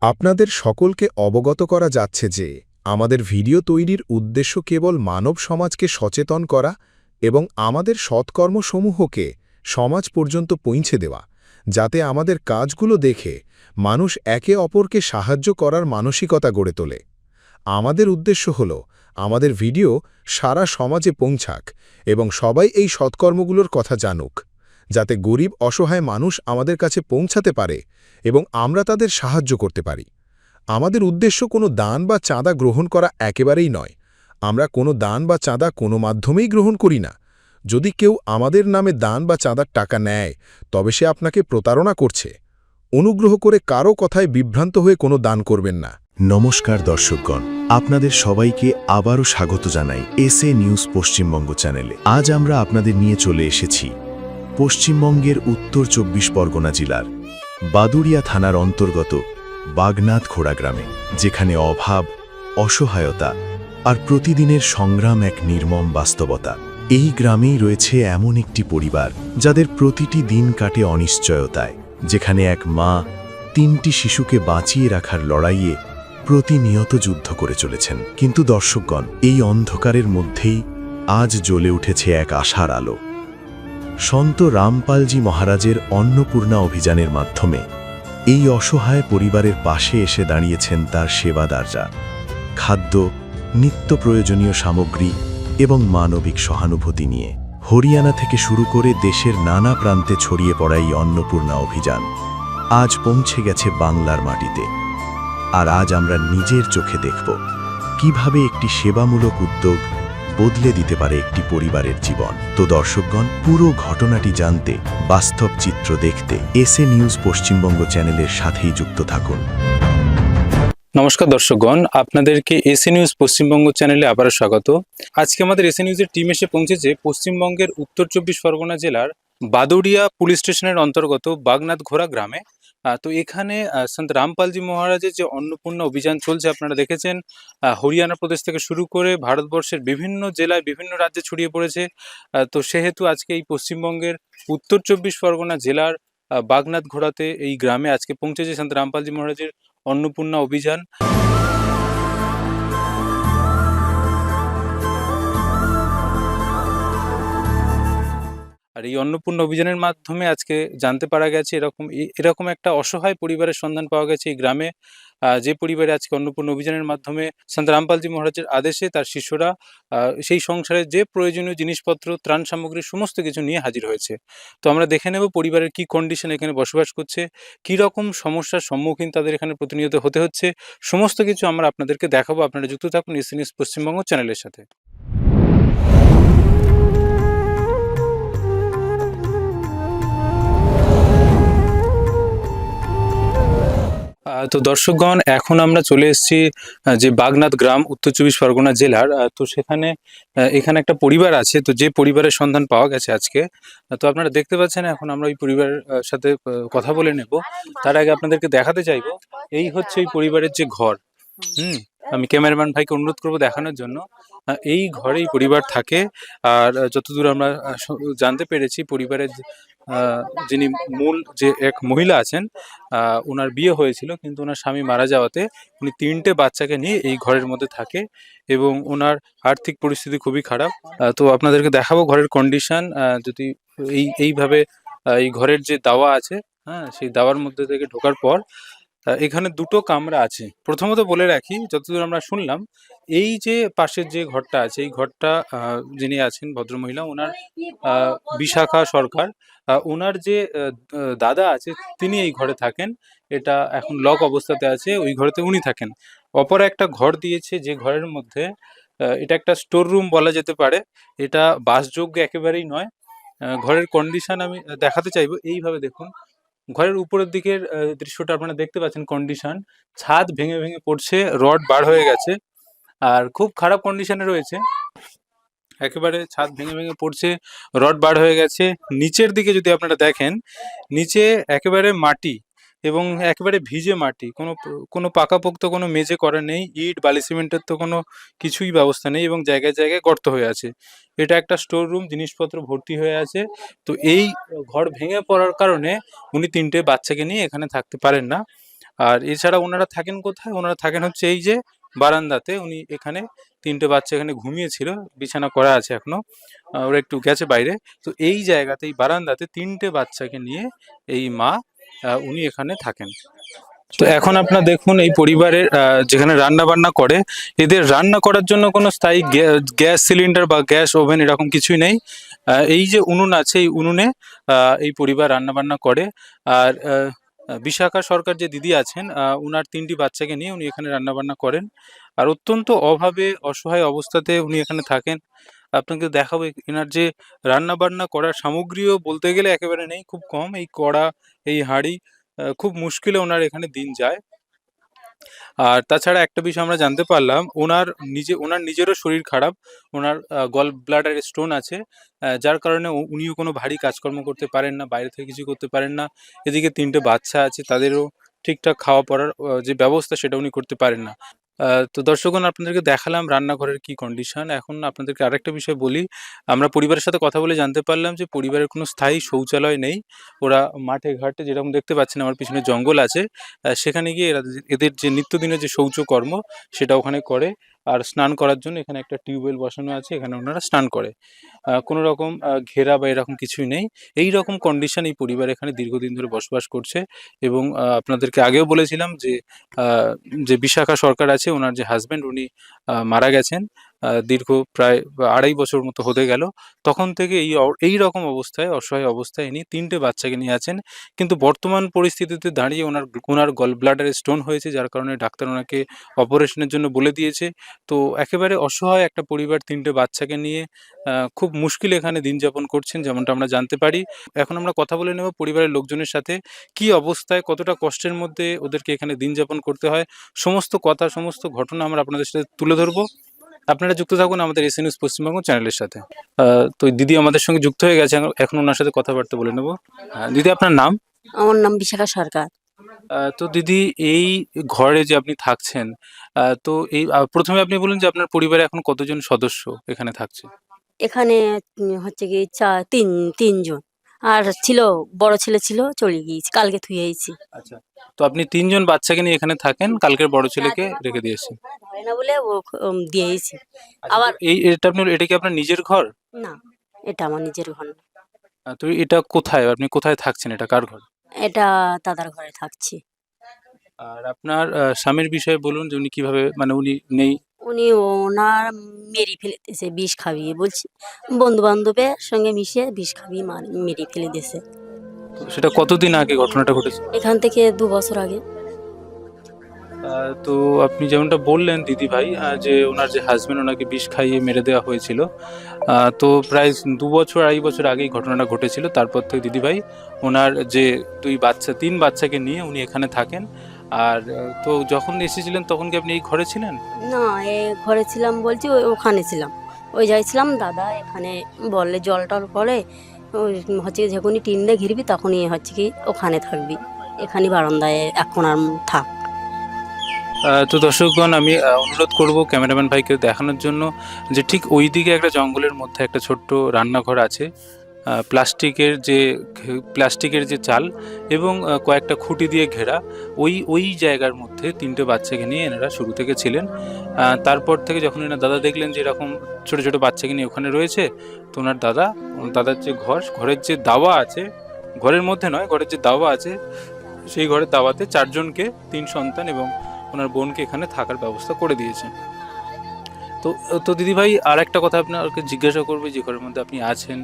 আপনাদের সকলকে অবগত করা যাচ্ছে যে আমাদের ভিডিও তৈরির উদ্দেশ্য কেবল মানব সমাজকে সচেতন করা এবং আমাদের সৎকর্মসমূহকে সমাজ পর্যন্ত পৌঁছে দেওয়া, যাতে আমাদের কাজগুলো দেখে মানুষ একে অপরকে সাহায্য করার মানসিকতা গড়ে তোলে। আমাদের উদ্দেশ্য হল আমাদের ভিডিও সারা সমাজে পৌঁছাক এবং সবাই এই সৎকর্মগুলোর কথা জানুক, যাতে গরিব অসহায় মানুষ আমাদের কাছে পৌঁছাতে পারে এবং আমরা তাদের সাহায্য করতে পারি। আমাদের উদ্দেশ্য কোনো দান বা চাঁদা গ্রহণ করা একেবারেই নয়। আমরা কোনো দান বা চাঁদা কোনো মাধ্যমেই গ্রহণ করি না। যদি কেউ আমাদের নামে দান বা চাঁদার টাকা নেয়, তবে সে আপনাকে প্রতারণা করছে। অনুগ্রহ করে কারও কথায় বিভ্রান্ত হয়ে কোনো দান করবেন না। নমস্কার দর্শকগণ, আপনাদের সবাইকে আবারও স্বাগত জানাই এসএ নিউজ পশ্চিমবঙ্গ চ্যানেলে। আজ আমরা আপনাদের নিয়ে চলে এসেছি পশ্চিমবঙ্গের উত্তর ২৪ পরগনা জেলার বাদুড়িয়া থানার অন্তর্গত বাগনাথ খোড়া গ্রামে, যেখানে অভাব, অসহায়তা আর প্রতিদিনের সংগ্রাম এক নির্মম বাস্তবতা। এই গ্রামেই রয়েছে এমন একটি পরিবার যাদের প্রতিটি দিন কাটে অনিশ্চয়তায়, যেখানে এক মা ৩টি শিশুকে বাঁচিয়ে রাখার লড়াইয়ে প্রতিনিয়ত যুদ্ধ করে চলেছেন। কিন্তু দর্শকগণ, এই অন্ধকারের মধ্যেই আজ জ্বলে উঠেছে এক আশার আলো। সন্ত রামপালজি মহারাজের অন্নপূর্ণা অভিযানের মাধ্যমে এই অসহায় পরিবারের পাশে এসে দাঁড়িয়েছেন তার সেবাদাররা। খাদ্য, নিত্য প্রয়োজনীয় সামগ্রী এবং মানবিক সহানুভূতি নিয়ে হরিয়ানা থেকে শুরু করে দেশের নানা প্রান্তে ছড়িয়ে পড়া এই অন্নপূর্ণা অভিযান আজ পৌঁছে গেছে বাংলার মাটিতে। আর আজ আমরা নিজের চোখে দেখব কিভাবে একটি সেবামূলক উদ্যোগ বদলে দিতে পারে একটি পরিবারের জীবন। তো দর্শকগণ, পুরো ঘটনাটি জানতে, বাস্তব চিত্র দেখতে এসএ নিউজ পশ্চিমবঙ্গ চ্যানেলের সাথেই যুক্ত থাকুন। নমস্কার দর্শকগণ, আপনাদেরকে এসএ নিউজ পশ্চিমবঙ্গ চ্যানেলে আবারও স্বাগত। আজকে আমাদের এসএ নিউজের টিম এসে পৌঁছেছে পশ্চিমবঙ্গের উত্তর ২৪ পরগনা জেলার বাদুড়িয়া পুলিশ স্টেশনের অন্তর্গত বাগনাথ ঘোড়া গ্রামে। তো এখানে সন্ত রামপালজি মহারাজের যে অন্নপূর্ণা অভিযান চলছে, আপনারা দেখেছেন হরিয়ানা প্রদেশ থেকে শুরু করে ভারতবর্ষের বিভিন্ন জেলায়, বিভিন্ন রাজ্যে ছড়িয়ে পড়েছে। তো সেহেতু আজকে এই পশ্চিমবঙ্গের উত্তর ২৪ পরগনা জেলার বাগনাথ ঘোড়াতে, এই গ্রামে আজকে পৌঁছেছে সন্ত রামপালজি মহারাজের অন্নপূর্ণা অভিযান। আর এই অন্নপূর্ণা অভিযানের মাধ্যমে আজকে জানতে পারা গেছে এরকম একটা অসহায় পরিবারের সন্ধান পাওয়া গেছে এই গ্রামে, যে পরিবারে আজকে অন্নপূর্ণা অভিযানের মাধ্যমে সন্ত রামপালজি মহারাজের আদেশে তার শিষ্যরা সেই সংসারে যে প্রয়োজনীয় জিনিসপত্র, ত্রাণ সামগ্রী সমস্ত কিছু নিয়ে হাজির হয়েছে। তো আমরা দেখে নেব পরিবারের কি কন্ডিশন এখানে বসবাস করছে, কি রকম সমস্যার সম্মুখীন তাদের এখানে প্রতিনিয়ত হতে হচ্ছে, সমস্ত কিছু আমরা আপনাদেরকে দেখাবো। আপনারা যুক্ত থাকুন এসএ নিউজ পশ্চিমবঙ্গ চ্যানেলের সাথে। তো দর্শকগণ, এখন আমরা চলে এসেছি যে বাগনাথ গ্রাম, উত্তর ২৪ পরগনা জেলার। তো সেখানে এখানে একটা পরিবার আছে, তো যে পরিবারের সন্ধান পাওয়া গেছে আজকে। তো আপনারা দেখতে পাচ্ছেন, এখন আমরা ওই পরিবারের সাথে কথা বলে নেব। তার আগে আপনাদেরকে দেখাতে চাইবো, এই হচ্ছে এই পরিবারের যে ঘর। আমি ক্যামেরাম্যান ভাইকে অনুরোধ করবো দেখানোর জন্য। এই ঘরেই পরিবার থাকে। আর যতদূর আমরা জানতে পেরেছি, পরিবারের যিনি মূল যে এক মহিলা আছেন, ওনার বিয়ে হয়েছিল, কিন্তু ওনার স্বামী মারা যাওয়াতে উনি ৩টে বাচ্চাকে নিয়ে এই ঘরের মধ্যে থাকে এবং ওনার আর্থিক পরিস্থিতি খুবই খারাপ। তো আপনাদেরকে দেখাবো ঘরের কন্ডিশন। যদি এইভাবে এই ঘরের যে দাওয়া আছে, সেই দাওয়ার মধ্যে থেকে ঢোকার পর এখানে দুটো কামরা আছে। প্রথমত বলে রাখি, যতদূর আমরা শুনলাম, এই যে পাশের যে ঘরটা আছে, এই ঘরটা যিনি আছেন ভদ্রমহিলা, ওনার বিশাখা সরকার, ওনার যে দাদা আছে, তিনি এই ঘরে থাকেন। এটা এখন লক অবস্থাতে আছে, ওই ঘরেতে উনি থাকেন। অপর একটা ঘর দিয়েছে, যে ঘরের মধ্যে এটা একটা স্টোর রুম বলা যেতে পারে। এটা বাসযোগ্য একেবারেই নয়। ঘরের কন্ডিশন আমি দেখাতে চাইবো। এইভাবে দেখুন, ঘরের উপরের দিকের দৃশ্যটা আপনারা দেখতে পাচ্ছেন। কন্ডিশন, ছাদ ভেঙে ভেঙে পড়ছে, রড বার হয়ে গেছে, আর খুব খারাপ কন্ডিশনে রয়েছে। একেবারে ছাদ ভেঙে ভেঙে পড়ছে, রড বার হয়ে গেছে। নিচের দিকে যদি আপনারা দেখেন, নিচে একেবারে মাটি এবং একেবারে ভিজে মাটি, কোনো পাকাপোক্ত কোনো মেঝে করা নেই। ইট, বালি, সিমেন্টের তো কোনো কিছুই ব্যবস্থা নেই এবং জায়গায় জায়গায় গর্ত হয়ে আছে। এটা একটা স্টোর রুম, জিনিসপত্র ভর্তি হয়ে আছে। তো এই ঘর ভেঙে পড়ার কারণে উনি ৩টে বাচ্চাকে নিয়ে এখানে থাকতে পারেন না। আর এছাড়া ওনারা থাকেন কোথায়? ওনারা থাকেন হচ্ছে এই যে বারান্দাতে। উনি এখানে ৩টে বাচ্চা এখানে ঘুমিয়েছিল, বিছানা করা আছে এখনো, ওরা একটু গেছে বাইরে। তো এই জায়গাতে, এই বারান্দাতে ৩টে বাচ্চাকে নিয়ে এই মা উনি এখানে থাকেন। তো এখন আপনারা দেখুন এই পরিবারের যেখানে রান্না বান্না করে, এদের রান্না করার জন্য কোনো স্থায়ী গ্যাস সিলিন্ডার বা গ্যাস ওভেন এরকম কিছুই নেই। এই যে উনুন আছে, এই উনুনে এই পরিবার রান্না বান্না করে। আর বিশাখা সরকার যে দিদি আছেন, উনার ৩টি বাচ্চাকে নিয়ে উনি এখানে রান্না বান্না করেন। আর অত্যন্ত অভাবে অসহায় অবস্থাতে উনি এখানে থাকেন। আপনাকে দেখাবো এনার যে রান্না বান্না করার সামগ্রীও বলতে গেলে একেবারে নেই, খুব কম। এই কড়া, এই হাঁড়ি, খুব মুশকিলে ওনার এখানে দিন যায়। আর তাছাড়া একটা বিষয় আমরা জানতে পারলাম, ওনার নিজেরও শরীর খারাপ। ওনার গল ব্লাডারে স্টোন আছে, যার কারণে উনিও কোনো ভারী কাজকর্ম করতে পারেন না, বাইরে থেকে কিছু করতে পারেন না। এদিকে ৩টে বাচ্চা আছে, তাদেরও ঠিকঠাক খাওয়া পড়ার যে ব্যবস্থা সেটা উনি করতে পারেন না। তো দর্শকগণ, আপনাদেরকে দেখালাম রান্নাঘরের কি কন্ডিশন। এখন আপনাদেরকে আরেকটা বিষয় বলি। আমরা পরিবারের সাথে কথা বলে জানতে পারলাম যে পরিবারের কোনো স্থায়ী শৌচালয় নেই। ওরা মাঠে ঘাটে, যেরকম দেখতে পাচ্ছেন আমার পিছনে জঙ্গল আছে, সেখানে গিয়ে এদের যে নিত্যদিনের যে শৌচকর্ম সেটা ওখানে করে। আর স্নান করার জন্য এখানে একটা টিউবওয়েল বসানো আছে, এখানে ওনারা স্নান করে। কোনো রকম ঘেরা বা এরকম কিছুই নেই। এই রকম কন্ডিশন এই পরিবার এখানে দীর্ঘদিন ধরে বসবাস করছে। এবং আপনাদেরকে আগেও বলেছিলাম যে যে বিশাখা সরকার আছে, ওনার যে হাজব্যান্ড, উনি মারা গেছেন দীর্ঘ প্রায় ২.৫ বছর মতো হতে গেল। তখন থেকে এই রকম অবস্থায়, অসহায় অবস্থায় ইনি ৩টে বাচ্চাকে নিয়ে আছেন। কিন্তু বর্তমান পরিস্থিতিতে দাঁড়িয়ে ওনার গল ব্লাডারে স্টোন হয়েছে, যার কারণে ডাক্তার ওনাকে অপারেশনের জন্য বলে দিয়েছে। তো একেবারে অসহায় একটা পরিবার ৩টে বাচ্চাকে নিয়ে খুব মুশকিল এখানে দিন যাপন করছেন, যেমনটা আমরা জানতে পারি। এখন আমরা কথা বলে নেব পরিবারের লোকজনের সাথে, কি অবস্থায়, কতটা কষ্টের মধ্যে ওদেরকে এখানে দিন যাপন করতে হয়। সমস্ত কথা, সমস্ত ঘটনা আমরা আপনাদের সাথে তুলে ধরবো। আপনারা যুক্ত থাকুন আমাদের এসএ নিউজ পশ্চিমবঙ্গ চ্যানেলের সাথে। তো দিদি আমাদের সঙ্গে যুক্ত হয়ে গেছে, এখন ওনার সাথে কথাবার্তা বলে নেব। দিদি, আপনার নাম? আমার নাম বিশাখা সরকার। তো দিদি, এই ঘরে যে আপনি থাকছেন, তো এই প্রথমে আপনি বলুন যে আপনার পরিবারে এখন কতজন সদস্য এখানে থাকছে? এখানে হচ্ছে কি তিনজন। আর ছিল, বড় ছেলে ছিল, চলে গিয়েছে, কালকে থুয়েছি। আচ্ছা, তো আপনি ৩জন বাচ্চাকে নিয়ে এখানে থাকেন, কালকের বড় ছেলেকে রেখে দিয়েছেন। ধরে না বলে ও দিয়েছি। আচ্ছা, আবার তো এটা কি আপনার নিজের ঘর? না, এটা আমার নিজের ঘর না। তো এটা কোথায়, আপনি কোথায় থাকছেন, এটা কার ঘর? এটা দাদার ঘরে থাকছি। আর আপনার স্বামীর বিষয়ে বলুন যে উনি কিভাবে, মানে উনি নেই? উনি ওনার মেরে ফেলে দিয়েছে বিষ খাইয়ে, বলছি বন্ধু বান্ধবের সঙ্গে মিশে বিষ খাইয়ে মেরে ফেলে দিয়েছে। তো সেটা কতদিন আগে ঘটনাটা ঘটেছে? এখান থেকে ২ বছর আগে। তো আপনি যেমনটা বললেন দিদি ভাই, যে ওনার যে হাজবেন্ড, ওনাকে বিষ খাইয়ে মেরে দেওয়া হয়েছিল। তো প্রায় ২ বছর ২.৫ বছর আগেই ঘটনাটা ঘটেছিল। তারপর থেকে দিদি ভাই ওনার যে ৩ বাচ্চাকে নিয়ে উনি এখানে থাকেন। আর তো যখন এসেছিলেন তখন কি আপনি এই ঘরে ছিলেন? না, ঘরে ছিলাম বলছি, ওখানে ছিলাম। ওই যাইছিলাম, দাদা এখানে বললে জল টল পড়ে, ওই হচ্ছে কি যখনই টিন দিয়ে ঘিরবি তখনই হচ্ছে কি ওখানে থাকবি, এখানে বারান্দায় এক কোণার থাক। তো দর্শকগণ, আমি অনুরোধ করব ক্যামেরাম্যান ভাইকে দেখানোর জন্য যে ঠিক ওই দিকে একটা জঙ্গলের মধ্যে একটা ছোট্ট রান্নাঘর আছে, প্লাস্টিকের যে চাল এবং কয়েকটা খুঁটি দিয়ে ঘেরা। ওই জায়গার মধ্যে 3টে বাচ্চাকে নিয়ে এনারা শুরু থেকে ছিলেন। তারপর থেকে যখন এনার দাদা দেখলেন যে এরকম ছোট ছোট বাচ্চাকে নিয়ে ওখানে রয়েছে, তো ওনার দাদার যে ঘরের যে দাওয়া আছে, ঘরের মধ্যে নয়, ঘরের যে দাওয়া আছে, সেই ঘরের দাওয়াতে 4জনকে, 3 সন্তান এবং ওনার বোনকে এখানে থাকার ব্যবস্থা করে দিয়েছে। তো তো দিদিভাই, আর একটা কথা আপনাকে জিজ্ঞাসা করবে, যে ঘরের মধ্যে আপনি আছেন,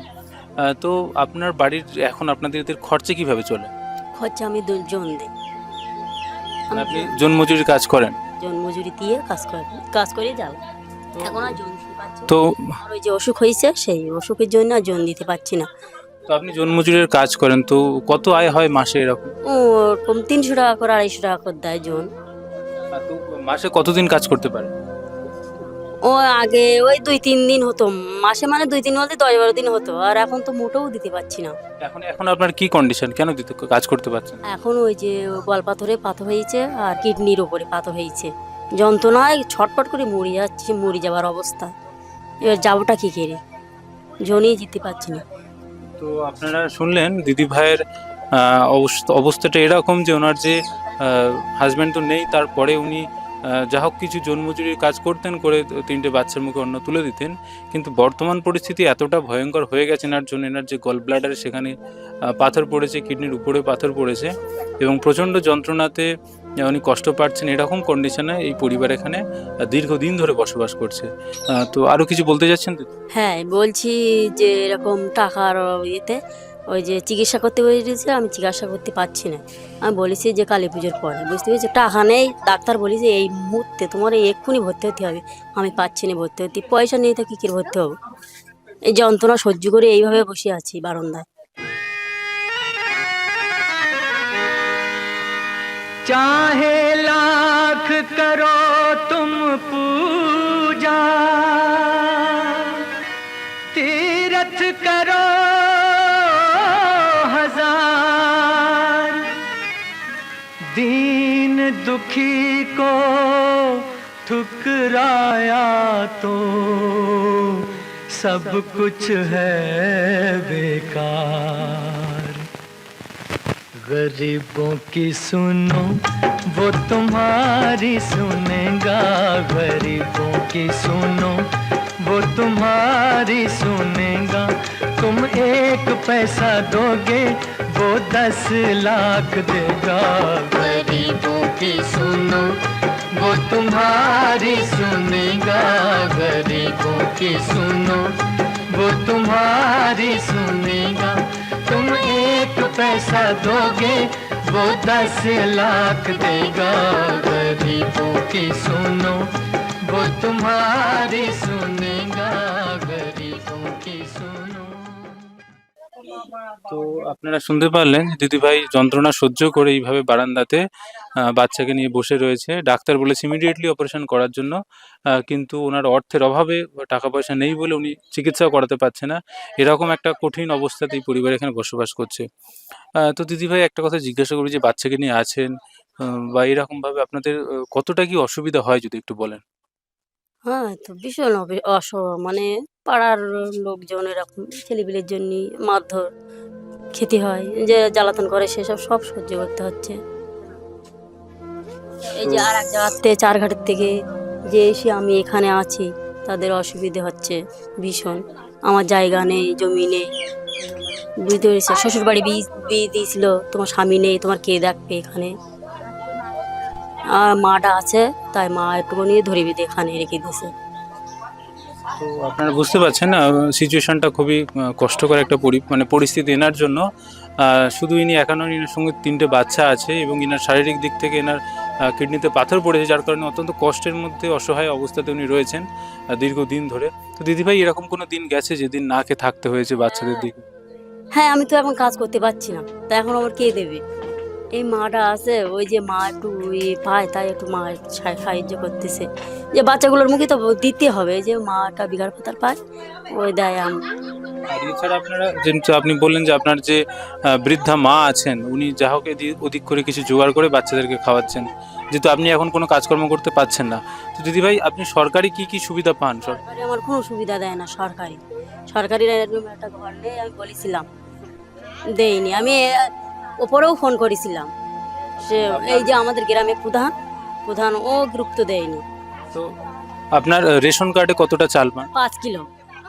তো আপনার বাড়ির এখন আপনাদের এদের খরচা কিভাবে চলে? খরচা আমি জন দিই। মানে আপনি জন্মজুরি কাজ করেন? জন মজুরি দিয়ে কাজ করে যাও। এখন আর জন দিতে পারছি না। তো আর ওই যে অসুখ হয়েছে, সেই অসুখের জন্য আর জন দিতে পারছি না। তো আপনি জন্মজুরির কাজ করেন, তো কত আয় হয় মাসে এরকম? ও ওরকম ৩০০ টাকা করে, ২৫০ টাকা করে দেয় জন। তো মাসে কতদিন কাজ করতে পারেন? ও আগে ওই ২-৩ দিন হতো, মাসে মানে ২-৩ বলতে ১০-১২ দিন হতো। আর এখন তো মোটেও দিতে পারছি না। এখন আপনার কি কন্ডিশন, কেন কাজ করতে পারছেন? এখন ওই যে গলপাথরে পাথর হয়েছে আর কিডনির ওপরে পাথর হয়েছে, যন্ত্রণায় ছটফট করে মরে যাওয়ার অবস্থা। এবার যাবোটা কি করে, জনই যেতে পারছি না। তো আপনারা শুনলেন দিদি ভাইয়ের অবস্থাটা এরকম, যে ওনার যে হাজব্যান্ড তো নেই, তারপরে উনি যা হোক কিছু জন্মজুরির কাজ করতেন, করে 3টে বাচ্চার মুখে অন্ন তুলে দিতেন। কিন্তু বর্তমান পরিস্থিতি এতটা ভয়ঙ্কর হয়ে গেছে এনার জন্য, এনার যে গল ব্লাডারে সেখানে পাথর পড়েছে, কিডনির উপরে পাথর পড়েছে এবং প্রচণ্ড যন্ত্রণাতে উনি কষ্ট পাচ্ছেন। এরকম কন্ডিশনে এই পরিবার এখানে দীর্ঘদিন ধরে বসবাস করছে। তো আরও কিছু বলতে যাচ্ছেন তো? হ্যাঁ, বলছি যে এরকম টাকার ইয়েতে ওই যে চিকিৎসা করতে বলেছে, আমি চিকিৎসা করতে পারছি না। আমি বলেছি যে কালী পুজোর পরে, বুঝতে পেরেছি, টাকা নেই। ডাক্তার বলেছে এই মুহূর্তে তোমার এক্ষুনি ভর্তি হতে হবে। আমি পাচ্ছি না ভর্তি হতে, পয়সা নেই তো কী করে ভর্তি হবো? এই যন্ত্রণা সহ্য করে এইভাবে বসে আছি বারান্দায়। चाहे लाख करो तुम पूजा, तीरथ करो हजार, दीन दुखी को ठुकराया तो सब कुछ है बेकार। गरीबों की सुनो वो तुम्हारी सुनेगा, गरीबों की सुनो वो तुम्हारी सुनेगा। तुम 1 पैसा दोगे वो 10 लाख देगा। गरीबों की सुनो वो तुम्हारी सुनेगा, गरीबों की सुनो वो तुम्हारी सुनेगा। तुम 1 पैसा दोगे वो 10 लाख देगा। गरीबों की सुनो वो तुम्हारी सुनेगा, गरीबों की सुनो। তো আপনারা শুনতে পারলেন দিদিভাই যন্ত্রণা সহ্য করে এইভাবে বারান্দাতে বাচ্চাকে নিয়ে বসে রয়েছে। ডাক্তার বলেছে ইমিডিয়েটলি অপারেশন করার জন্য, কিন্তু ওনার অর্থের অভাবে টাকা পয়সা নেই বলে উনি চিকিৎসাও করাতে পারছে না। এরকম একটা কঠিন অবস্থাতে এই পরিবার এখানে বসবাস করছে। তো দিদিভাই একটা কথা জিজ্ঞাসা করি, যে বাচ্চাকে নিয়ে আছেন বা এরকমভাবে আপনাদের কতটা কি অসুবিধা হয় যদি একটু বলেন? হ্যাঁ, তো ভীষণ মানে পাড়ার লোকজন এরকম ছেলেপিলের জন্য মারধর খেতে হয়, যে জ্বালাতন করে সেসব সব সহ্য করতে হচ্ছে। এই যে আর এক জায়গাতে চারঘাটের থেকে যে এসে আমি এখানে আছি, তাদের অসুবিধে হচ্ছে ভীষণ। আমার জায়গা নেই, জমি নেই, বুঝতে পেরেছি। শ্বশুর বাড়ি বিয়ে দিয়েছিল, তোমার স্বামী নেই, তোমার কে দেখবে এখানে? আর মাটা আছে, তাই মা একটুখানি ধরে বেঁধে এখানে রেখে দিয়েছে। তো আপনারা বুঝতে পারছেন না, সিচুয়েশনটা খুবই কষ্টকর একটা মানে পরিস্থিতি এনার জন্য। শুধু ইনি একা নন, ইনার সঙ্গে 3টে বাচ্চা আছে এবং ইনার শারীরিক দিক থেকে এনার কিডনিতে পাথর পড়েছে, যার কারণে অত্যন্ত কষ্টের মধ্যে অসহায় অবস্থাতে উনি রয়েছেন দীর্ঘদিন ধরে। তো দিদিভাই এরকম কোনো দিন গেছে যেদিন না খেয়ে থাকতে হয়েছে বাচ্চাদের দিকে? হ্যাঁ, আমি তো এখন কাজ করতে পারছি না, তা এখন আমার কে দেবে? এই মাটা আছে, ওই যে মা একটু পায়, তাই একটু মা একটু সাহায্য করতেছে, যে বাচ্চাগুলোর মুখে তো দিতে হবে, যে মাটা বিঘার পাতার পায়, ওই দেয় আম। আর এছাড়া আপনারা যেহেতু আপনি বললেন যে আপনার যে বৃদ্ধা মা আছেন, উনি যা হোক ওদিক করে কিছু জোগাড় করে বাচ্চাদেরকে খাওয়াচ্ছেন, যেহেতু আপনি এখন কোনো কাজকর্ম করতে পারছেন না। তো দিদিভাই আপনি সরকারি কি সুবিধা পান? সরকারি আমার কোনো সুবিধা দেয় না। সরকারি এরকম একটা ঘর নেই, আমি বলেছিলাম, দেয়নি। আমি ওপরেও ফোন করেছিলাম, সে এই যে আমাদের গ্রামে প্রধান ও গুরুত্ব দেয়নি। তো আপনার রেশন কার্ডে কতটা চাল পান?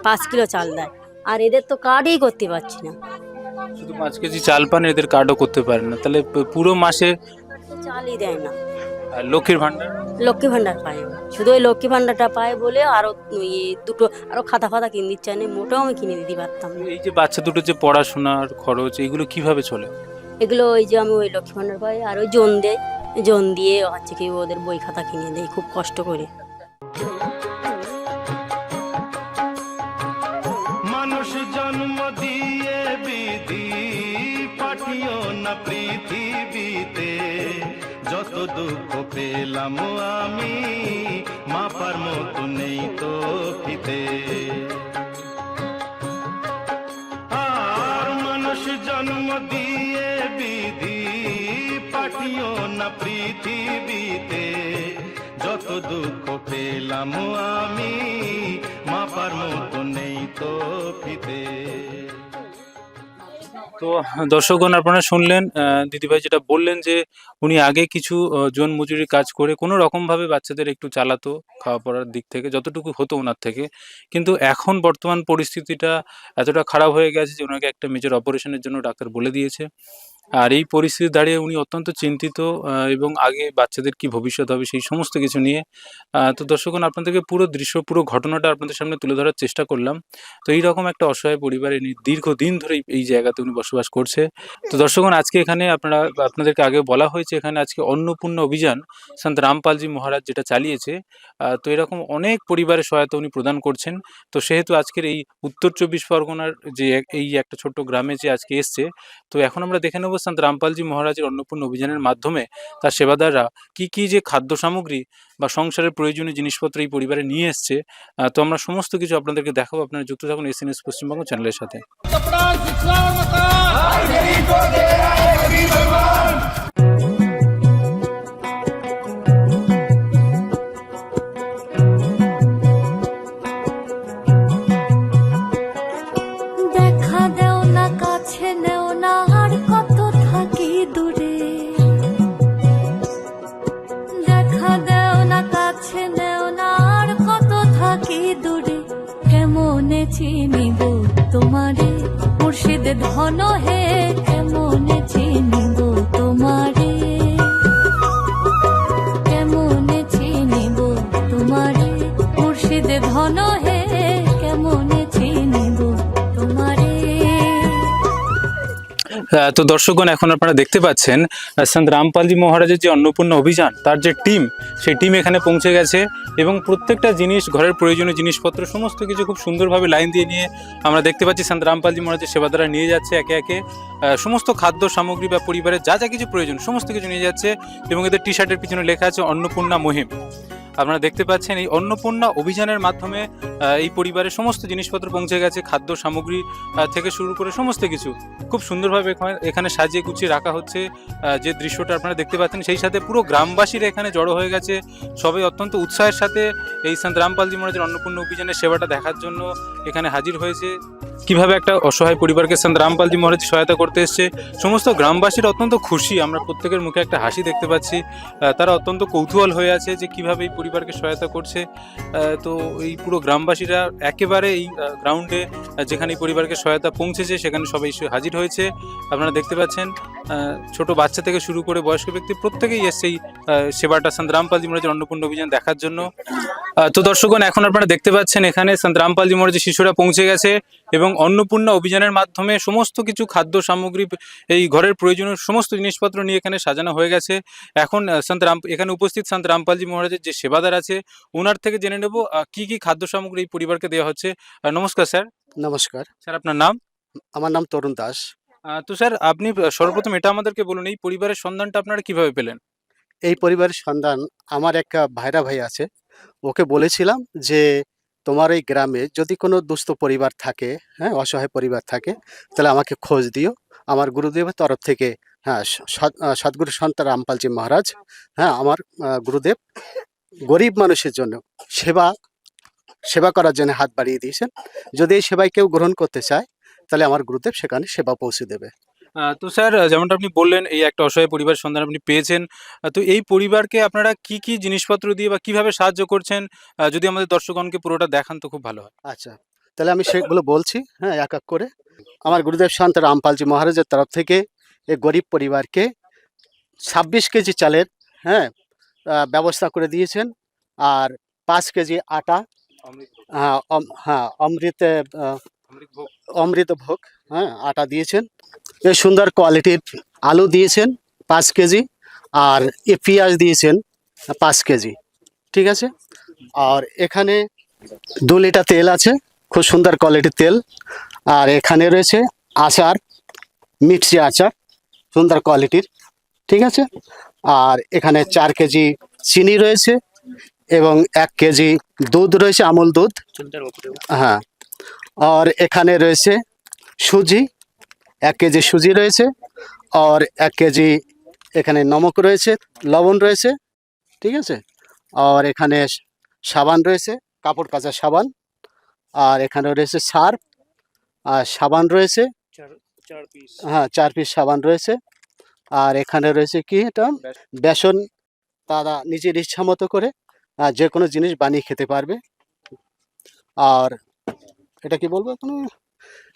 5 কিলো চাল দেয়, আর এদের তো কার্ডই করতে পারছি না। শুধু 5 কেজি চাল পান, এদের কার্ডও করতে পারেন না, তাহলে পুরো মাসে চালই দেয় না। আর লক্ষ্মীর ভান্ডার পায়, শুধু ওই লক্ষ্মী ভান্ডারটা পায় বলে আরো দুটো আরো খাতা কিনে দিচ্ছে না, মোটেও আমি কিনে দিতে পারতাম না। এই যে বাচ্চা দুটো যে পড়াশোনার খরচ, এগুলো কিভাবে চলে? এগুলো ওই যে আমি ওই লক্ষ্মী ভান্ডার পাই, আর ওই জোন দিয়ে হচ্ছে কি ওদের বই খাতা কিনে দেয় খুব কষ্ট করে। মানুষ জন্ম দিয়ে বিধি পাঠিও না পৃথিবীতে, যত দুঃখ পেলাম আমি মাপার মতো নেই তো ফিতে। আর মানুষ জন্ম দিয়ে বিধি পাঠিও না পৃথিবীতে, যত দুঃখ পেলাম আমি মাপার মতো নেই তো ফিতে। তো দর্শকগণ আপনারা শুনলেন দিদিভাই যেটা বললেন যে উনি আগে কিছু জন মজুরির কাজ করে কোনো রকমভাবে বাচ্চাদের একটু চালাতো খাওয়া পড়ার দিক থেকে যতটুকু হতো ওনার থেকে। কিন্তু এখন বর্তমান পরিস্থিতিটা এতটা খারাপ হয়ে গেছে যে ওনাকে একটা মেজর অপারেশনের জন্য ডাক্তার বলে দিয়েছে। আর এই পরিস্থিতি দাঁড়িয়ে উনি অত্যন্ত চিন্তিত এবং আগে বাচ্চাদের কি ভবিষ্যৎ হবে সেই সমস্ত কিছু নিয়ে। তো দর্শকগণ আপনাদেরকে পুরো দৃশ্য, পুরো ঘটনাটা আপনাদের সামনে তুলে ধরার চেষ্টা করলাম। তো এইরকম একটা অসহায় পরিবারে দীর্ঘদিন ধরে এই জায়গাতে উনি বসবাস করছে। তো দর্শকগণ আজকে এখানে আপনাদেরকে আগেও বলা হয়েছে এখানে আজকে অন্নপূর্ণা অভিযান সন্ত রামপালজি মহারাজ যেটা চালিয়েছে। তো এরকম অনেক পরিবারের সহায়তা উনি প্রদান করছেন। তো সেহেতু আজকের এই উত্তর ২৪ পরগনার যে এই একটা ছোট্ট গ্রামে যে আজকে এসছে, তো এখন আমরা দেখে নেব সন্ত রামপালজি মহারাজের অন্নপূর্ণা অভিযানের মাধ্যমে তার সেবাদাররা কি যে খাদ্য সামগ্রী বা সংসারের প্রয়োজনীয় জিনিসপত্র এই পরিবারে নিয়ে এসছে। তো আমরা সমস্ত কিছু আপনাদেরকে দেখাবো। আপনারা যুক্ত থাকুন এসএনএস পশ্চিমবঙ্গ চ্যানেলের সাথে। দেখা দেও না কাছে নেও না আর কত থাকি দূরে, দেখা দেও না কাছে নেও না আর কত থাকি দূরে, কেমনে চিনিব তোমারে মুর্শিদ ধন হে, কেমনে চিনিব তোমারে, কেমনে চিনিব তোমারে মুর্শিদ ধন হে, কেমনে চিনিব তোমারে। তো দর্শকগণ এখন আপনারা দেখতে পাচ্ছেন সন্ত রামপালজি মহারাজের যে অন্নপূর্ণা অভিযান তার যে টিম, সেই টিম এখানে পৌঁছে গেছে এবং প্রত্যেকটা জিনিস, ঘরের প্রয়োজনীয় জিনিসপত্র সমস্ত কিছু খুব সুন্দরভাবে লাইন দিয়ে নিয়ে আমরা দেখতে পাচ্ছি সন্ত রামপালজি মহারাজের সেবাদারা নিয়ে যাচ্ছে একে একে সমস্ত খাদ্য সামগ্রী বা পরিবারের যা যা কিছু প্রয়োজন সমস্ত কিছু নিয়ে যাচ্ছে। এবং এদের টি শার্টের পিছনে লেখা আছে অন্নপূর্ণা মহিম। আপনারা দেখতে পাচ্ছেন এই অন্নপূর্ণা অভিযানের মাধ্যমে এই পরিবারের সমস্ত জিনিসপত্র পৌঁছে গেছে, খাদ্য সামগ্রী থেকে শুরু করে সমস্ত কিছু খুব সুন্দরভাবে এখানে সাজিয়ে গুছিয়ে রাখা হচ্ছে। যে দৃশ্যটা আপনারা দেখতে পাচ্ছেন, সেই সাথে পুরো গ্রামবাসীরা এখানে জড়ো হয়ে গেছে। সবাই অত্যন্ত উৎসাহের সাথে এই সন্ত রামপালজি মহারাজের অন্নপূর্ণা অভিযানের সেবাটা দেখার জন্য এখানে হাজির হয়েছে। কিভাবে একটা অসহায় পরিবারকে সন্ত রামপালজি মহারাজ সহায়তা করতে এসছে, সমস্ত গ্রামবাসীরা অত্যন্ত খুশি। আমরা প্রত্যেকের মুখে একটা হাসি দেখতে পাচ্ছি। তারা অত্যন্ত কৌতূহল হয়ে আছে যে কিভাবে এই পরিবারকে সহায়তা করছে। তো এই পুরো গ্রামবাসীরা একেবারে এই গ্রাউন্ডে যেখানে এই পরিবারকে সহায়তা পৌঁছেছে সেখানে সবাই এসে হাজির হয়েছে। আপনারা দেখতে পাচ্ছেন ছোট বাচ্চা থেকে শুরু করে বয়স্ক ব্যক্তি প্রত্যেকেই এসছে এই সেবাটা সন্ত রামপালজি মহারাজের অন্নপূর্ণা অভিযান দেখার জন্য। তো দর্শকগণ এখন আপনারা দেখতে পাচ্ছেন এখানে সন্ত রামপালজি মহারাজের শিশুরা পৌঁছে গেছে এবং অন্নপূর্ণা অভিযানের মাধ্যমে সমস্ত কিছু খাদ্য সামগ্রী, এই ঘরের প্রয়োজনীয় সমস্ত জিনিসপত্র নিয়ে এখানে সাজানো হয়ে গেছে। এখন এখানে উপস্থিত সন্ত রামপালজি মহারাজের যে সেবাদার আছে ওনার থেকে জেনে নেব কি খাদ্য সামগ্রী এই পরিবারকে দেওয়া হচ্ছে। নমস্কার স্যার। নমস্কার, স্যার আপনার নাম? আমার নাম তরুণ দাস। তো স্যার আপনি সর্বপ্রথম এটা আমাদেরকে বলুন এই পরিবারের সন্ধানটা আপনারা কিভাবে পেলেন? এই পরিবারের সন্ধান আমার একটা ভাইরা ভাই আছে, ওকে বলেছিলাম যে তোমার এই গ্রামে যদি কোনো দুস্থ পরিবার থাকে, হ্যাঁ অসহায় পরিবার থাকে, তাহলে আমাকে খোঁজ দিও। আমার গুরুদেবের তরফ থেকে, হ্যাঁ সদ্গুরু সন্ত রামপালজি মহারাজ, হ্যাঁ আমার গুরুদেব গরিব মানুষের জন্য সেবা করার জন্য হাত বাড়িয়ে দিয়েছেন। যদি এই সেবায় কেউ গ্রহণ করতে চায় তাহলে আমার গুরুদেব সেখানে সেবা পৌঁছে দেবে। তো স্যার যেমনটা আপনি বললেন এই একটা অসহায় পরিবারের সন্ধান আপনি পেয়েছেন। তো এই পরিবারকে আপনারা কি জিনিসপত্র দিয়ে বা কিভাবে সাহায্য করছেন যদি আমাদের দর্শকগণকে পুরোটা দেখান তো খুব ভালো হয়। আচ্ছা, তাহলে আমি সেগুলো বলছি, হ্যাঁ এক এক করে। আমার গুরুদেব সন্ত রামপালজি মহারাজের তরফ থেকে এই গরিব পরিবারকে ২৬ কেজি চালের, হ্যাঁ ব্যবস্থা করে দিয়েছেন। আর ৫ কেজি আটা, হ্যাঁ অমৃত ভোগ, হ্যাঁ আটা দিয়েছেন। এই সুন্দর কোয়ালিটির আলু দিয়েছেন ৫ কেজি, আর এ পেঁয়াজ দিয়েছেন ৫ কেজি, ঠিক আছে। আর এখানে ২ লিটার তেল আছে, খুব সুন্দর কোয়ালিটির তেল। আর এখানে রয়েছে আচার, মিষ্টি আচার সুন্দর কোয়ালিটির, ঠিক আছে। আর এখানে ৪ কেজি চিনি রয়েছে এবং ১ কেজি দুধ রয়েছে, আমুল দুধ, হ্যাঁ। আর এখানে রয়েছে সুজি, ১ কেজি সুজি রয়েছে। আর ১ কেজি এখানে নমক রয়েছে, লবণ রয়েছে, ঠিক আছে। আর এখানে সাবান রয়েছে, কাপড় কাচা সাবান। আর এখানে রয়েছে সার্ফ আর সাবান রয়েছে, হ্যাঁ 4 পিস সাবান রয়েছে। আর এখানে রয়েছে কি এটা বেসন, তারা নিজের ইচ্ছা মতো করে যে কোনো জিনিস বানিয়ে খেতে পারবে। আর এটা কি বলবো এখন,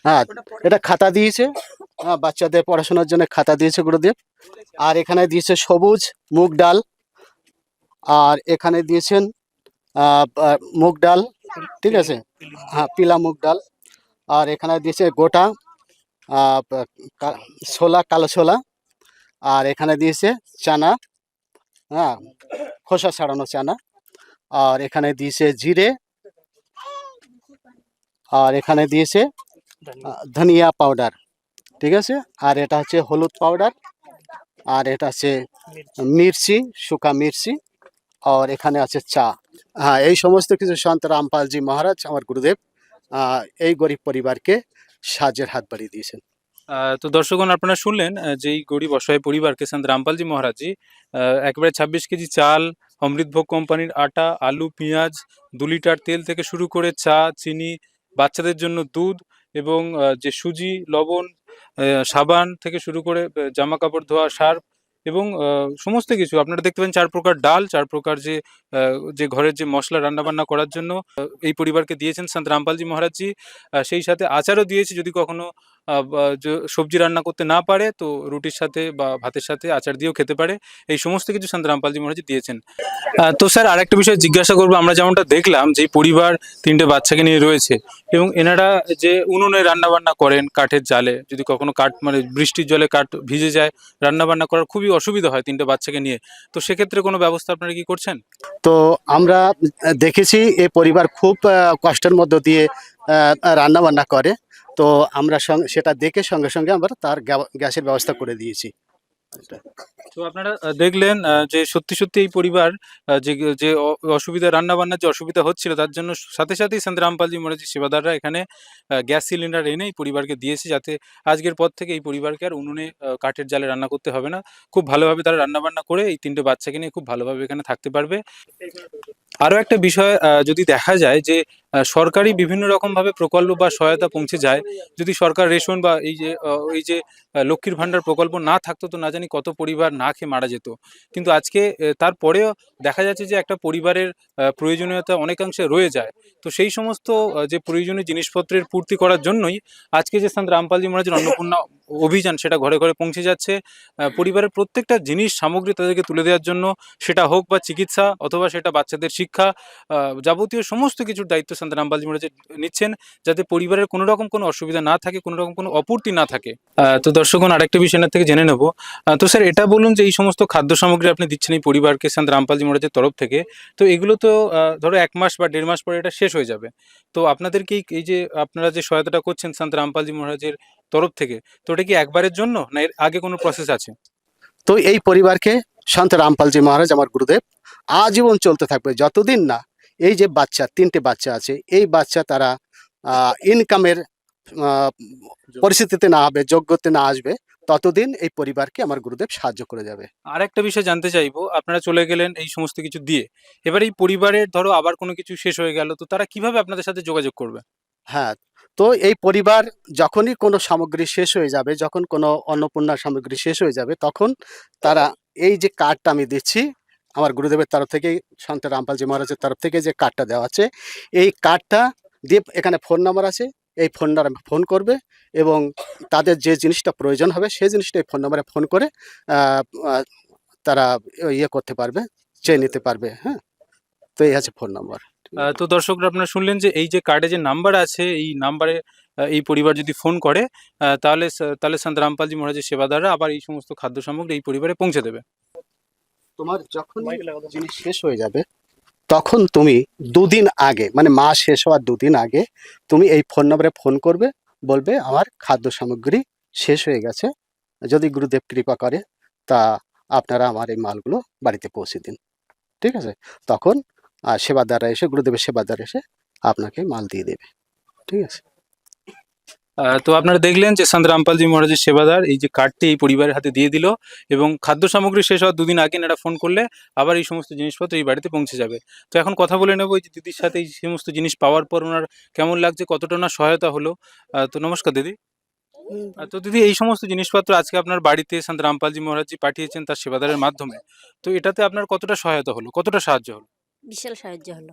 হ্যাঁ এটা খাতা দিয়েছে, বাচ্চাদের পড়াশোনার জন্য খাতা দিয়েছে গুরুদেব। আর এখানে দিয়েছে সবুজ মুগ ডাল, আর এখানে দিয়েছেন মুগ ডাল, ঠিক আছে, হ্যাঁ পিলা মুগ ডাল। আর এখানে দিয়েছে গোটা ছোলা, কালো ছোলা। আর এখানে দিয়েছে চানা, হ্যাঁ খোসা ছাড়ানো চানা। আর এখানে দিয়েছে জিরে। আর এখানে দিয়েছে ধনিয়া পাউডার, ঠিক আছে। আর এটা হচ্ছে হলুদ পাউডার। আর এটা হচ্ছে মির্চি, শুকা মির্চি। আর এখানে আছে চা। হ্যাঁ এই সমস্ত কিছু সন্ত রামপালজি মহারাজ আমার গুরুদেব এই গরিব পরিবারকে সাহায্যের হাত বাড়িয়ে দিয়েছেন। তো দর্শকগণ, আপনারা শুনলেন যে এই গরিব অসহায় পরিবারকে সন্ত রামপালজি মহারাজজি একেবারে 26 কেজি চাল, অমৃতভোগ কোম্পানির আটা, আলু, পেঁয়াজ, 2 লিটার তেল থেকে শুরু করে চা, চিনি, বাচ্চাদের জন্য দুধ এবং যে সুজি, লবণ, সাবান থেকে শুরু করে জামা কাপড় ধোয়া সার্ফ এবং সমস্ত কিছু আপনারা দেখতে পাবেন। 4 প্রকার ডাল, 4 প্রকার যে ঘরের যে মশলা রান্নাবান্না করার জন্য এই পরিবারকে দিয়েছেন সন্ত রামপালজি মহারাজজি। সেই সাথে আচারও দিয়েছে, যদি কখনো সবজি রান্না করতে না পারে তো রুটির সাথে বা ভাতের সাথে আচার দিয়েও খেতে পারে। এই সমস্ত কিছু সন্ত রামপালজি মহারাজ দিয়েছেন। তো স্যার, আরেকটা বিষয় জিজ্ঞাসা করবো। আমরা যেমনটা দেখলাম যে এই পরিবার 3টে বাচ্চাকে নিয়ে রয়েছে এবং এনারা যে উনুনে রান্নাবান্না করেন কাঠের জালে, যদি কখনো কাঠ মানে বৃষ্টির জলে কাঠ ভিজে যায়, রান্নাবান্না করার খুবই অসুবিধা হয় 3টে বাচ্চাকে নিয়ে। তো সেক্ষেত্রে কোনো ব্যবস্থা আপনারা কি করছেন? তো আমরা দেখেছি এই পরিবার খুব কষ্টের মধ্য দিয়ে রান্না বান্না করে। তো আমরা সেটা দেখে সঙ্গে সঙ্গে আমরা তার গ্যাসের ব্যবস্থা করে দিয়েছি। তো আপনারা দেখলেন যে সত্যি সত্যি এই পরিবার যে যে অসুবিধা, রান্নাবান্নার যে অসুবিধা হচ্ছিল তার জন্য সাথে সাথেই সন্ত রামপালজি মহারাজের সেবাদাররা এখানে গ্যাস সিলিন্ডার এনে এই পরিবারকে দিয়েছে, যাতে আজকের পর থেকে এই পরিবারকে আর উনুনে কাঠের জালে রান্না করতে হবে না। খুব ভালোভাবে তারা রান্নাবান্না করে এই 3টে বাচ্চাকে নিয়ে খুব ভালোভাবে এখানে থাকতে পারবে। আরও একটা বিষয় যদি দেখা যায় যে সরকারি বিভিন্ন রকমভাবে প্রকল্প বা সহায়তা পৌঁছে যায়, যদি সরকার রেশন বা এই যে লক্ষ্মীর ভাণ্ডার প্রকল্প না থাকতো তো না জানি কত পরিবার না খেয়ে মারা যেত। কিন্তু আজকে তারপরেও দেখা যাচ্ছে যে একটা পরিবারের প্রয়োজনীয়তা অনেকাংশে রয়ে যায়। তো সেই সমস্ত যে প্রয়োজনীয় জিনিসপত্রের পূর্তি করার জন্যই আজকে যে সন্ত রামপালজি মহারাজের অন্নপূর্ণা অভিযান সেটা ঘরে ঘরে পৌঁছে যাচ্ছে। পরিবারের প্রত্যেকটা জিনিস সামগ্রী তাদেরকে তুলে দেওয়ার জন্য, সেটা হোক বা চিকিৎসা অথবা সেটা বাচ্চাদের শিক্ষা, যাবতীয় সমস্ত কিছুর দায়িত্ব সন্ত রামপালজি মহারাজ নিচ্ছেন, যাতে পরিবারের কোনো রকম কোনো অসুবিধা না থাকে, কোনো রকম কোনো অপূর্তি না থাকে। তো দর্শকগণ, আরেকটা বিষয় এনার থেকে জেনে নেব। তো স্যার, এটা বলুন যে এই সমস্ত খাদ্য সামগ্রী আপনি দিচ্ছেন এই পরিবারকে সন্ত রামপালজি মহারাজের তরফ থেকে, তো এগুলো তো ধরো 1 মাস বা 1.5 মাস পরে এটা শেষ হয়ে যাবে। তো আপনাদেরকে এই যে আপনারা যে সহায়তাটা করছেন সন্ত রামপালজি মহারাজের তরফ থেকে, তো এটা কি একবারের জন্য না এর আগে কোনো প্রসেস আছে? তো এই পরিবারকে সন্ত রামপালজি মহারাজ আমার গুরুদেব আজীবন চলতে থাকবে, যতদিন না এই যে বাচ্চা 3টে বাচ্চা আছে, এই বাচ্চা তারা ইনকামের পরিস্থিতিতে না হবে, যোগ্যতে না আসবে, ততদিন এই পরিবারকে আমার গুরুদেব সাহায্য করে যাবে। আর একটা বিষয় জানতে চাইবো, আপনারা চলে গেলেন এই সমস্ত কিছু দিয়ে, এবার এই পরিবারের ধরো আবার কোনো কিছু শেষ হয়ে গেল, তো তারা কিভাবে আপনাদের সাথে যোগাযোগ করবে? হ্যাঁ, তো এই পরিবার যখনই কোনো সামগ্রী শেষ হয়ে যাবে, যখন কোনো অন্নপূর্ণা সামগ্রী শেষ হয়ে যাবে, তখন তারা এই যে কার্ডটা আমি দিচ্ছি আমার গুরুদেবের তরফ থেকে, সন্ত রামপালজি মহারাজের তরফ থেকে যে কার্ডটা দেওয়া আছে, এই কার্ডটা দিয়ে এখানে ফোন নাম্বার আছে, এই ফোন নাম্বারে ফোন করবে এবং তাদের যে জিনিসটা প্রয়োজন হবে সেই জিনিসটা এই ফোন নাম্বারে ফোন করে তারা ইয়ে করতে পারবে, চেয়ে নিতে পারবে। হ্যাঁ, তো এই আছে ফোন নাম্বার। তো দর্শকরা, আপনারা শুনলেন যে এই যে কার্ডে যে নাম্বার আছে, এই নাম্বারে এই পরিবার যদি ফোন করে তাহলে সন্ত রামপালজি মহারাজের সেবাদাররা আবার এই সমস্ত খাদ্য সামগ্রী এই পরিবারে পৌঁছে দেবে। তোমার যখন জিনিস শেষ হয়ে যাবে, তখন তুমি 2 দিন আগে, মানে মাস শেষ হওয়ার 2 দিন আগে তুমি এই ফোন নম্বরে ফোন করবে, বলবে আমার খাদ্য সামগ্রী শেষ হয়ে গেছে, যদি গুরুদেব কৃপা করে তা আপনারা আমার এই মালগুলো বাড়িতে পৌঁছে দিন। ঠিক আছে, তখন সেবাদাররা এসে, গুরুদেবের সেবাদার এসে আপনাকে মাল দিয়ে দেবে। ঠিক আছে। তো আপনারা দেখলেন যে সন্ত রামপালজি মহারাজের সেবাদার এই যে কার্ডটি এই পরিবারের হাতে দিয়ে দিল এবং খাদ্য সামগ্রী শেষ হওয়ার 2 দিন আগে এনারা ফোন করলে আবার এই সমস্ত জিনিসপত্র এই বাড়িতে পৌঁছে যাবে। তো এখন কথা বলে নেবো এই যে দিদির সাথে, এই সমস্ত জিনিস পাওয়ার পর ওনার কেমন লাগছে, কতটা ওনার সহায়তা হলো। তো নমস্কার দিদি। তো দিদি এই সমস্ত জিনিসপত্র আজকে আপনার বাড়িতে সন্ত রামপালজি মহারাজজি পাঠিয়েছেন তার সেবাদারের মাধ্যমে, তো এটাতে আপনার কতটা সহায়তা হলো, কতটা সাহায্য হলো? বিশাল সাহায্য হলো।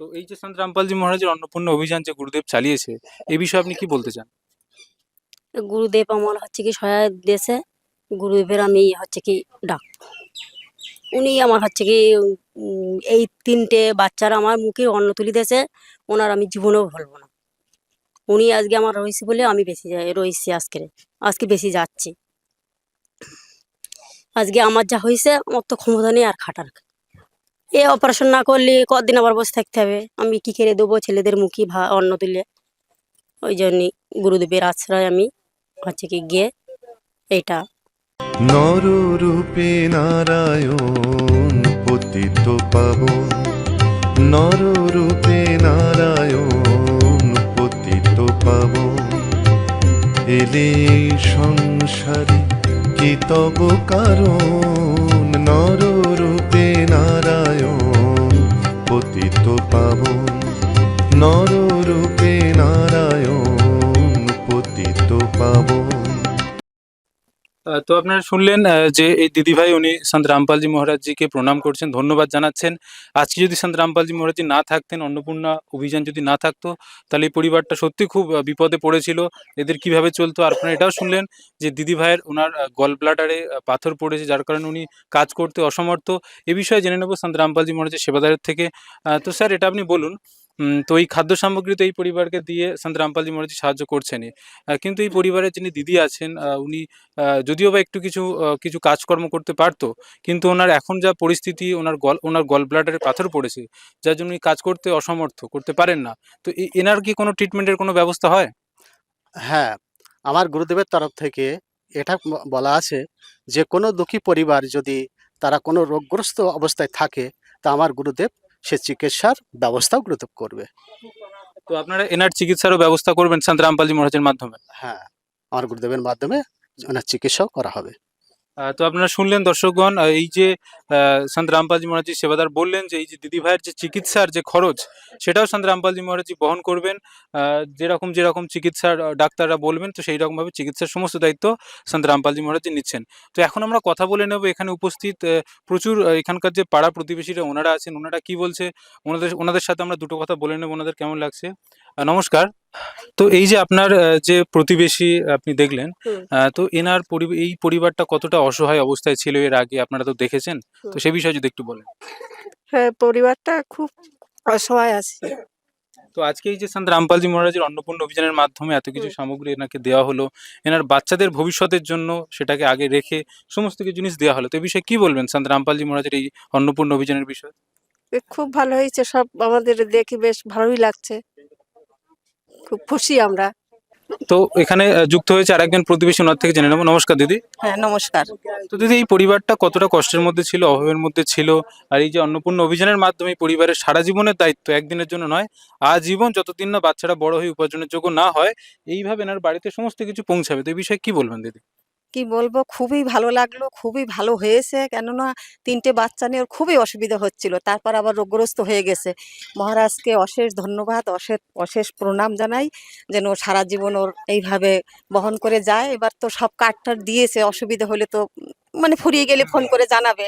তো এই যে সন্ত রামপালজি মহারাজের অন্নপূর্ণা অভিযান যে গুরুদেব চালিয়েছে, এই বিষয়ে আপনি কি বলতে চান? গুরুদেব আমার হচ্ছে কি সহায়তা দিয়েছে। গুরুদেবের আমি হচ্ছে কি ডাক, উনি আমার হচ্ছে কি এই 3টে বাচ্চারা আমার মুখে অন্ন তুলে দিয়েছে, ওনার আমি জীবনেও ভুলবো না। উনি আজকে আমার রয়েছে বলে আমি বেশি রয়েছি, আজকে বেশি যাচ্ছি। আজকে আমার যা হয়েছে, আমার তো ক্ষমতা নেই আর খাটার। এ অপারেশন না করলে কতদিন আবার বসে থাকতে হবে, আমি কি করে দেবো ছেলেদের মুখে অন্ন তুলে? ওই জন্যই গুরুদেবের আশ্রয় আমি হচ্ছে কি গিয়ে এইটা। নররূপে নারায়ণ পতিত পাবন, নররূপে নারায়ণ পতিত পাবন, এলে এই সংসারে কি তব কারণ, নররূপে নারায়ণ পতিত পাবন, নররূপে নারায়ণ পতিত পাবন। তো আপনারা শুনলেন যে এই দিদিভাই উনি সন্ত রামপালজি মহারাজজিকে প্রণাম করছেন, ধন্যবাদ জানাচ্ছেন। আজকে যদি সন্ত রামপালজি মহারাজজি না থাকতেন, অন্নপূর্ণা অভিযান যদি না থাকতো, তাহলে এই পরিবারটা সত্যি খুব বিপদে পড়েছিল। এদের কিভাবে চলতো? আর আপনারা এটাও শুনলেন যে দিদিভাইয়ের ওনার গল ব্লাডারে পাথর পড়েছে, যার কারণে উনি কাজ করতে অসমর্থ। এ বিষয়ে জেনে নেব সন্ত রামপালজি মহারাজের সেবাদারের থেকে। তো স্যার, এটা আপনি বলুন, তো এই খাদ্য সামগ্রী তো এই পরিবারকে দিয়ে সন্ত রামপালজি মহারাজজি সাহায্য করছেনই, কিন্তু এই পরিবারের যিনি দিদি আছেন উনি যদিও বা একটু কিছু কাজকর্ম করতে পারতো, কিন্তু ওনার এখন যা পরিস্থিতি, ওনার গল ব্লাডারে পাথর পড়েছে, যার জন্য উনি কাজ করতে অসমর্থ, করতে পারেন না। তো এনার কি কোনো ট্রিটমেন্টের কোনো ব্যবস্থা হয়? হ্যাঁ, আমার গুরুদেবের তরফ থেকে এটা বলা আছে যে কোনো দুঃখী পরিবার যদি তারা কোনো রোগগ্রস্ত অবস্থায় থাকে, তা আমার গুরুদেব সে চিকিৎসার ব্যবস্থাও গুরুদেব করবে। তো আপনারা এনার চিকিৎসারও ব্যবস্থা করবেন সন্ত রামপালজি মহারাজের মাধ্যমে? হ্যাঁ, আমার গুরুদেবের মাধ্যমে ওনার চিকিৎসাও করা হবে। তো আপনারা শুনলেন দর্শকগণ, এই যে সন্ত রামপালজি মহারাজজি সেবাদার বললেন যে এই যে দিদিভাইয়ের যে চিকিৎসার যে খরচ, সেটাও সন্ত রামপালজি মহারাজজি বহন করবেন। যেরকম চিকিৎসার ডাক্তাররা বলবেন, তো সেই রকমভাবে চিকিৎসার সমস্ত দায়িত্ব সন্ত রামপালজি মহারাজজি নিচ্ছেন। তো এখন আমরা কথা বলে নেব এখানে উপস্থিত প্রচুর এখানকার যে পাড়া প্রতিবেশীরা ওনারা আছেন, ওনারা কি বলছে, ওনাদের সাথে আমরা দুটো কথা বলে নেব, ওনাদের কেমন লাগছে। নমস্কার। তো এই যে আপনার যে প্রতিবেশী আপনি দেখলেন, তো এই পরিবারটা কতটা অসহায় অবস্থায় ছিল এর আগে আপনারা তো দেখেছেন, তো সে বিষয়ে যদি একটু বলেন। হ্যাঁ, পরিবারটা খুব অসহায় আছে। তো আজকে এই যে সন্ত রামপালজি মহারাজের অন্নপূর্ণা অভিযানের মাধ্যমে এত কিছু সামগ্রী এনাকে দেওয়া হলো, এনার বাচ্চাদের ভবিষ্যতের জন্য সেটাকে আগে রেখে সমস্ত কিছু জিনিস দেওয়া হলো, তো এই বিষয়ে কি বলবেন সন্ত রামপালজি মহারাজের এই অন্নপূর্ণা অভিযানের বিষয়ে? খুব ভালো হয়েছে, সব আমাদের দেখে বেশ ভালোই লাগছে, খুব খুশি আমরা। তো এখানে যুক্ত হয়েছে আরেকজন প্রতিবেশী, ওনার থেকে জেনে নেবো। নমস্কার দিদি। হ্যাঁ, নমস্কার। তো দিদি, এই পরিবারটা কতটা কষ্টের মধ্যে ছিল, অভাবের মধ্যে ছিল, আর এই যে অন্নপূর্ণা অভিযানের মাধ্যমে এই পরিবারের সারা জীবনের দায়িত্ব, একদিনের জন্য নয়, আজীবন যতদিন না বাচ্চারা বড় হয়ে উপার্জনের যোগ্য না হয়, এইভাবে এনার বাড়িতে সমস্ত কিছু পৌঁছাবে, তো এই বিষয়ে কি বলবেন দিদি? কি বলবো, খুবই ভালো লাগলো, খুবই ভালো হয়েছে। কেননা 3টে বাচ্চা নিয়ে ওর খুবই অসুবিধা হচ্ছিল, তারপর আবার রোগগ্রস্ত হয়ে গেছে। মহারাজকে অশেষ ধন্যবাদ, অশেষ প্রণাম জানাই, যেন ও সারা জীবন ওর এইভাবে বহন করে যায়। এবার তো সব কার্ড দিয়েছে, অসুবিধা হলে তো মানে ফুরিয়ে গেলে ফোন করে জানাবে,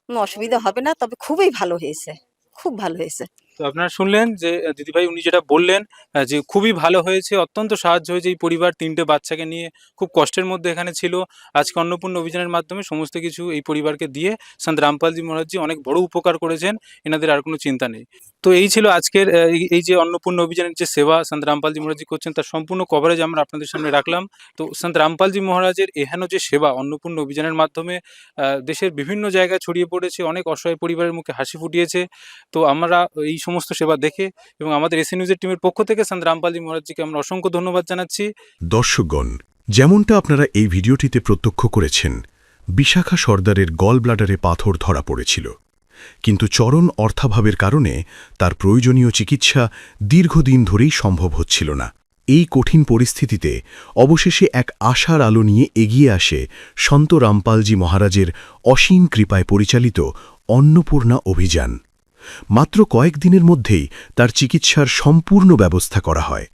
অসুবিধা হবে না। তবে খুবই ভালো হয়েছে, খুব ভালো হয়েছে। তো আপনারা শুনলেন যে দিদিভাই উনি যেটা বললেন, যে খুবই ভালো হয়েছে, অত্যন্ত সাহায্য হয়েছে। এই পরিবার 3টে বাচ্চাকে নিয়ে খুব কষ্টের মধ্যে এখানে ছিল, আজকে অন্নপূর্ণা অভিযানের মাধ্যমে সমস্ত কিছু এই পরিবারকে দিয়ে সন্ত রামপালজি মহারাজজি অনেক বড় উপকার করেছেন, এনাদের আর কোনো চিন্তা নেই। তো এই ছিল আজকের এই যে অন্নপূর্ণা অভিযানের যে সেবা সন্ত রামপালজি মহারাজজি করছেন, তার সম্পূর্ণ কভারেজ আমরা আপনাদের সামনে রাখলাম। তো সন্ত রামপালজি মহারাজের এহেন যে সেবা অন্নপূর্ণা অভিযানের মাধ্যমে দেশের বিভিন্ন জায়গায় ছড়িয়ে পড়েছে, অনেক অসহায় পরিবারের মুখে হাসি ফুটিয়েছে। তো আমরা এই সমস্ত সেবা দেখে এবং আমাদের এসএ নিউজের টিমের পক্ষ থেকে সন্ত রামপালজি মহারাজজিকে আমরা অসংখ্য ধন্যবাদ জানাচ্ছি। দর্শকগণ, যেমনটা আপনারা এই ভিডিওটিতে প্রত্যক্ষ করেছেন, বিশাখা সর্দারের গল ব্লাডারে পাথর ধরা পড়েছিল, কিন্তু চরম অর্থাভাবের কারণে তার প্রয়োজনীয় চিকিৎসা দীর্ঘদিন ধরেই সম্ভব হচ্ছিল না। এই কঠিন পরিস্থিতিতে অবশেষে এক আশার আলো নিয়ে এগিয়ে আসে সন্ত রামপালজি মহারাজের অসীম কৃপায় পরিচালিত অন্নপূর্ণা অভিযান। মাত্র কয়েকদিনের মধ্যেই তার চিকিৎসার সম্পূর্ণ ব্যবস্থা করা হয়।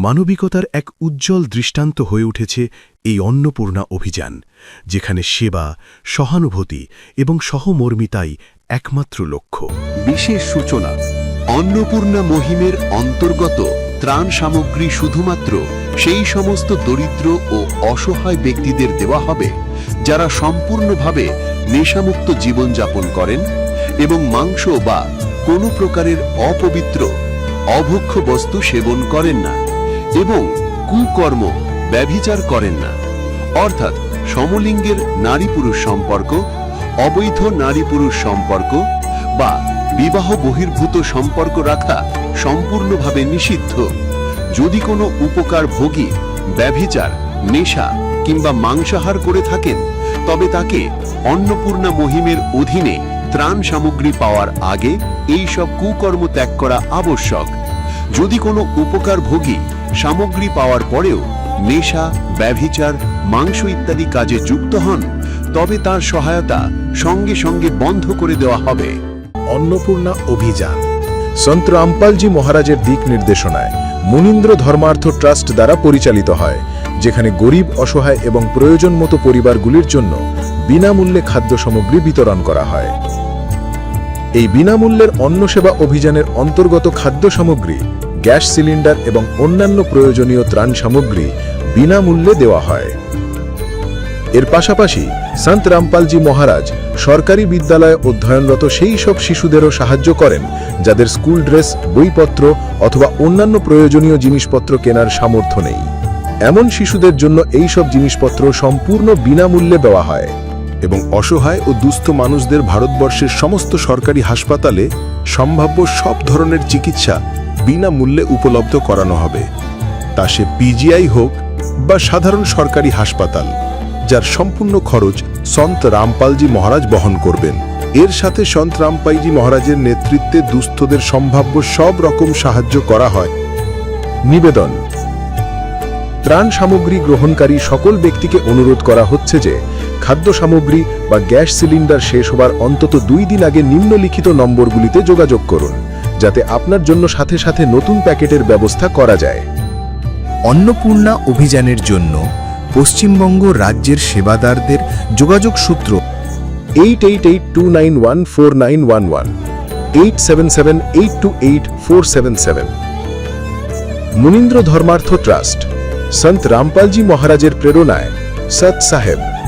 মানবিকতার এক উজ্জ্বল দৃষ্টান্ত হয়ে উঠেছে এই অন্নপূর্ণা অভিযান, যেখানে সেবা, সহানুভূতি এবং সহমর্মিতাই একমাত্র লক্ষ্য। বিশেষ সূচনা, অন্নপূর্ণা মুহিমের অন্তর্গত ত্রাণ সামগ্রী শুধুমাত্র সেই সমস্ত দরিদ্র ও অসহায় ব্যক্তিদের দেওয়া হবে যারা সম্পূর্ণভাবে নেশামুক্ত জীবনযাপন করেন এবং মাংস বা কোনো প্রকারের অপবিত্র অভক্ষ্য বস্তু সেবন করেন না এবং কুকর্ম ব্যভিচার করেন না, অর্থাৎ সমলিঙ্গের নারী পুরুষ সম্পর্ক, অবৈধ নারী পুরুষ সম্পর্ক বা বিবাহ বহির্ভূত সম্পর্ক রাখা সম্পূর্ণভাবে নিষিদ্ধ। যদি কোনো উপকার ভোগী ব্যভিচার, নেশা কিংবা মাংসাহার করে থাকেন, তবে তাকে অন্নপূর্ণা মুহিমের অধীনে ত্রাণ সামগ্রী পাওয়ার আগে এই সব কুকর্ম ত্যাগ করা আবশ্যক। যদি কোনো উপকার ভোগী সামগ্রী পাওয়ার পরেও নেশা, ব্যভিচার, মাংস ইত্যাদি কাজে যুক্ত হন, তবে তার সহায়তা সঙ্গে সঙ্গে বন্ধ করে দেওয়া হবে। অন্নপূর্ণা অভিযান সন্ত রামপালজি মহারাজের দিক নির্দেশনায় মুনীন্দ্র ধর্মার্থ ট্রাস্ট দ্বারা পরিচালিত হয়, যেখানে গরিব, অসহায় এবং প্রয়োজন মতো পরিবারগুলির জন্য বিনামূল্যে খাদ্য সামগ্রী বিতরণ করা হয়। এই বিনামূল্যের অন্ন সেবা অভিযানের অন্তর্গত খাদ্য সামগ্রী, গ্যাস সিলিন্ডার এবং অন্যান্য প্রয়োজনীয় ত্রাণ সামগ্রী বিনামূল্যে দেওয়া হয়। এর পাশাপাশি সন্ত রামপালজি মহারাজ সরকারি বিদ্যালয়ে অধ্যয়নরত সেই সব শিশুদেরও সাহায্য করেন যাদের স্কুল ড্রেস, বইপত্র অথবা অন্যান্য প্রয়োজনীয় জিনিসপত্র কেনার সামর্থ্য নেই। এমন শিশুদের জন্য এই সব জিনিসপত্র সম্পূর্ণ বিনামূল্যে দেওয়া হয় এবং অসহায় ও দুস্থ মানুষদের ভারতবর্ষের সমস্ত সরকারি হাসপাতালে সম্ভাব্য সব ধরনের চিকিৎসা বিনামূল্যে উপলব্ধ করানো হবে, তা সে পিজিআই হোক বা সাধারণ সরকারি হাসপাতাল, যার সম্পূর্ণ খরচ সন্ত রামপালজি মহারাজ বহন করবেন। এর সাথে সন্ত রামপালজি মহারাজের নেতৃত্বে দুস্থদের সম্ভাব্য সব রকম সাহায্য করা হয়। নিবেদন, ত্রাণ সামগ্রী গ্রহণকারী সকল ব্যক্তিকে অনুরোধ করা হচ্ছে যে খাদ্য সামগ্রী বা গ্যাস সিলিন্ডার শেষ হবার অন্তত 2 দিন আগে নিম্নলিখিত নম্বরগুলিতে যোগাযোগ করুন, যাতে আপনার জন্য সাথে সাথে নতুন প্যাকেটের ব্যবস্থা করা যায়। অন্নপূর্ণা অভিযানের জন্য পশ্চিমবঙ্গ রাজ্যের সেবাদারদের যোগাযোগ সূত্র 8882914911, 8778284777। মুনীন্দ্র ধর্মার্থ ট্রাস্ট, সন্ত রামপালজি মহারাজের প্রেরণায় সৎ সাহেব।